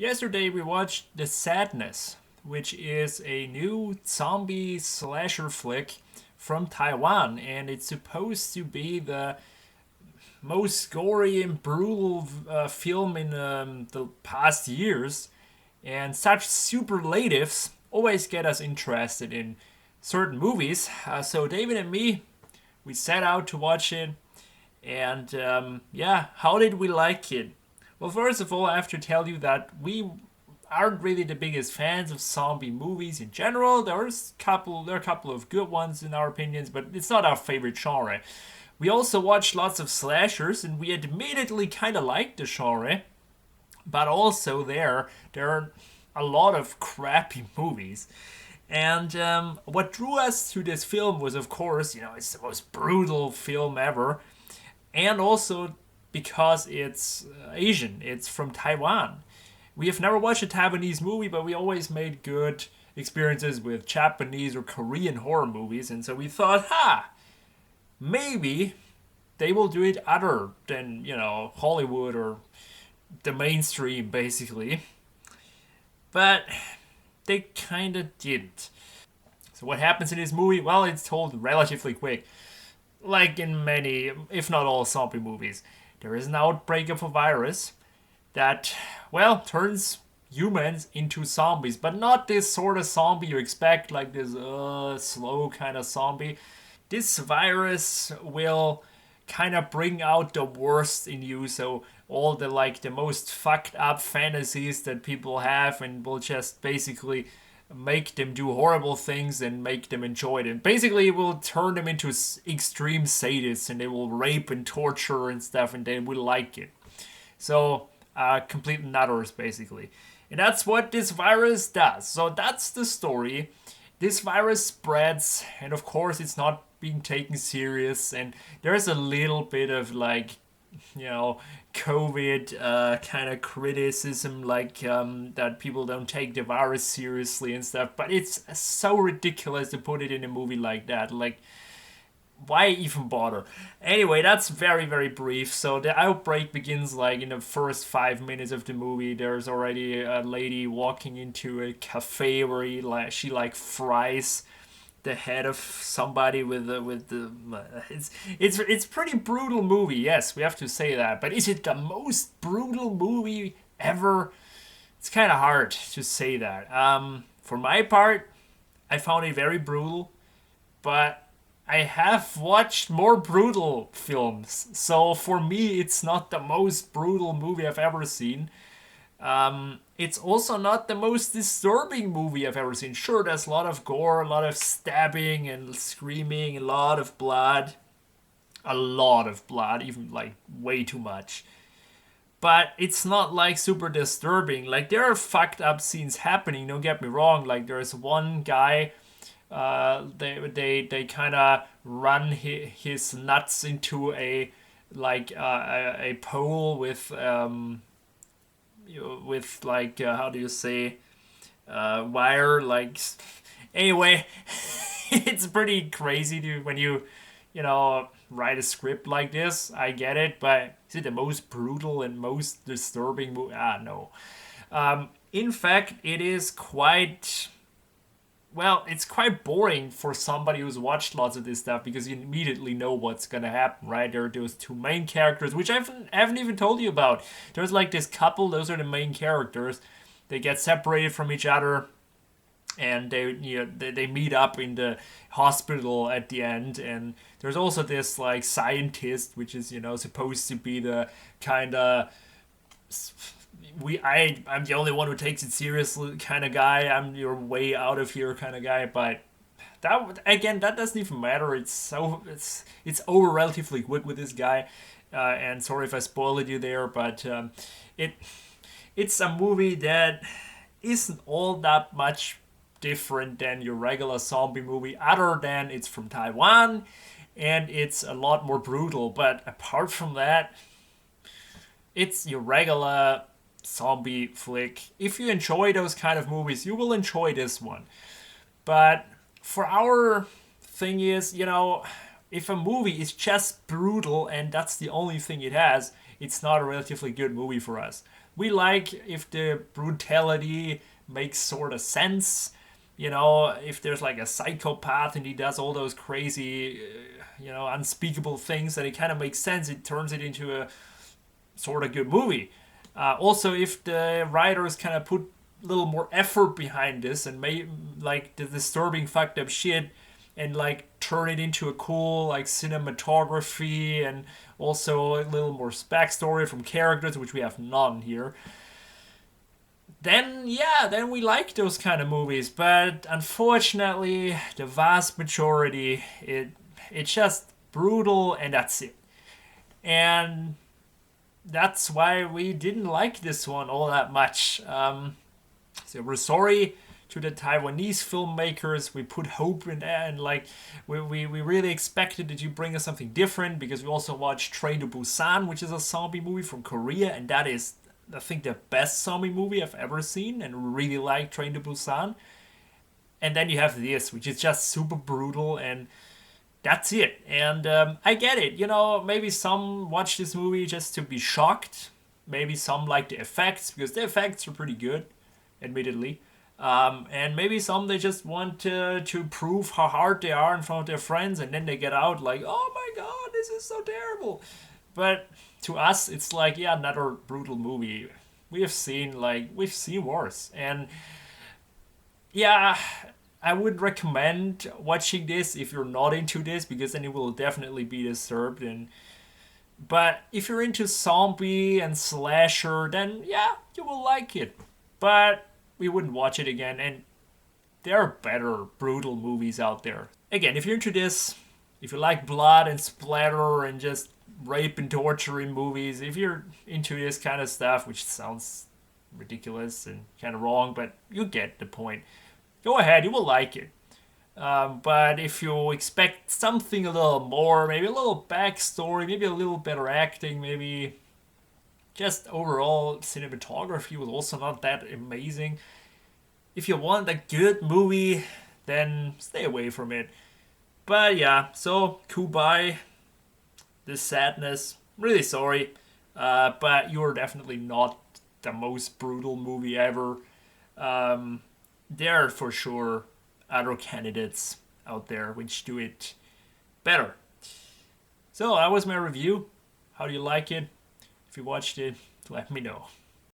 Yesterday we watched The Sadness, which is a new zombie slasher flick from Taiwan, and it's supposed to be the most gory and brutal film in the past years. And such superlatives always get us interested in certain movies. So David and me, we set out to watch it, and yeah, how did we like it? Well, first of all, I have to tell you that we aren't really the biggest fans of zombie movies in general. There are a couple of good ones in our opinions, but it's not our favorite genre. We also watched lots of slashers, and we admittedly kind of liked the genre, but also there are a lot of crappy movies. And what drew us to this film was, of course, it's the most brutal film ever, and also because it's Asian. It's from Taiwan. We have never watched a Taiwanese movie, but we always made good experiences with Japanese or Korean horror movies, and so we thought, maybe they will do it other than, Hollywood or the mainstream, basically. But they kind of didn't. So, what happens in this movie? Well, it's told relatively quick. Like in many, if not all, zombie movies, there is an outbreak of a virus that, well, turns humans into zombies, but not this sort of zombie you expect, like this slow kind of zombie. This virus will kind of bring out the worst in you, so all the most fucked up fantasies that people have, and will just basically make them do horrible things and make them enjoy it. And basically, it will turn them into extreme sadists, and they will rape and torture and stuff, and they will like it. So, complete nutters, basically. And that's what this virus does. So, that's the story. This virus spreads, and of course, it's not being taken serious, and there's a little bit of COVID kind of criticism, that people don't take the virus seriously and stuff. But it's so ridiculous to put it in a movie like that. Like, why even bother? Anyway, that's very, very brief. So the outbreak begins like in the first 5 minutes of the movie. There's already a lady walking into a cafe where she fries the head of somebody with the it's pretty brutal movie. Yes, we have to say that. But is it the most brutal movie ever? It's kind of hard to say that. For my part, I found it very brutal, but I have watched more brutal films, so for me, it's not the most brutal movie I've ever seen. It's also not the most disturbing movie I've ever seen. Sure, there's a lot of gore, a lot of stabbing and screaming, a lot of blood, even like way too much. But it's not like super disturbing. Like there are fucked up scenes happening. Don't get me wrong. Like there's one guy they kind of run his nuts into a pole with how do you say wire anyway. It's pretty crazy when you write a script like this. I get it, but is it the most brutal and most disturbing movie? No. In fact, it is quite, well, it's quite boring for somebody who's watched lots of this stuff, because you immediately know what's gonna happen, right? There are those two main characters, which I haven't even told you about. There's like this couple; those are the main characters. They get separated from each other, and they meet up in the hospital at the end. And there's also this like scientist, which is supposed to be the kind of I'm the only one who takes it seriously kind of guy. I'm your way out of here kind of guy. But that doesn't even matter. It's over relatively quick with this guy. And sorry if I spoiled you there, but it it's a movie that isn't all that much different than your regular zombie movie, other than it's from Taiwan and it's a lot more brutal. But apart from that, it's your regular zombie flick. If you enjoy those kind of movies, you will enjoy this one. But for our thing is, if a movie is just brutal and that's the only thing it has, it's not a relatively good movie for us. We like if the brutality makes sort of sense. You know, if there's like a psychopath and he does all those crazy, unspeakable things, and it kind of makes sense. It turns it into a sort of good movie. Also, if the writers kind of put a little more effort behind this and made like the disturbing, fucked up shit, and like turn it into a cool like cinematography and also a little more backstory from characters, which we have none here. Then yeah, then we like those kind of movies. But unfortunately, the vast majority, it's just brutal and that's it. And that's why we didn't like this one all that much. So we're sorry to the Taiwanese filmmakers. We put hope in that, and like we really expected that you bring us something different, because we also watched Train to Busan, which is a zombie movie from Korea, and that is, I think, the best zombie movie I've ever seen, and really like Train to Busan. And then you have this, which is just super brutal, and that's it. And I get it. Maybe some watch this movie just to be shocked. Maybe some like the effects, because the effects are pretty good, admittedly. And maybe some they just want to prove how hard they are in front of their friends, and then they get out like, oh my god, this is so terrible. But to us, it's like, yeah, another brutal movie. We've seen worse. And yeah, I would recommend watching this if you're not into this, because then you will definitely be disturbed. But if you're into zombie and slasher, then yeah, you will like it. But we wouldn't watch it again. And there are better brutal movies out there. Again, if you're into this, if you like blood and splatter and just rape and torturing movies, if you're into this kind of stuff, which sounds ridiculous and kind of wrong, but you get the point. Go ahead, you will like it. But if you expect something a little more, maybe a little backstory, maybe a little better acting, maybe just overall cinematography was also not that amazing. If you want a good movie, then stay away from it. But yeah, so Kubai, this sadness, really sorry. But you're definitely not the most brutal movie ever. There are for sure other candidates out there which do it better. So that was my review. How do you like it? If you watched it, let me know.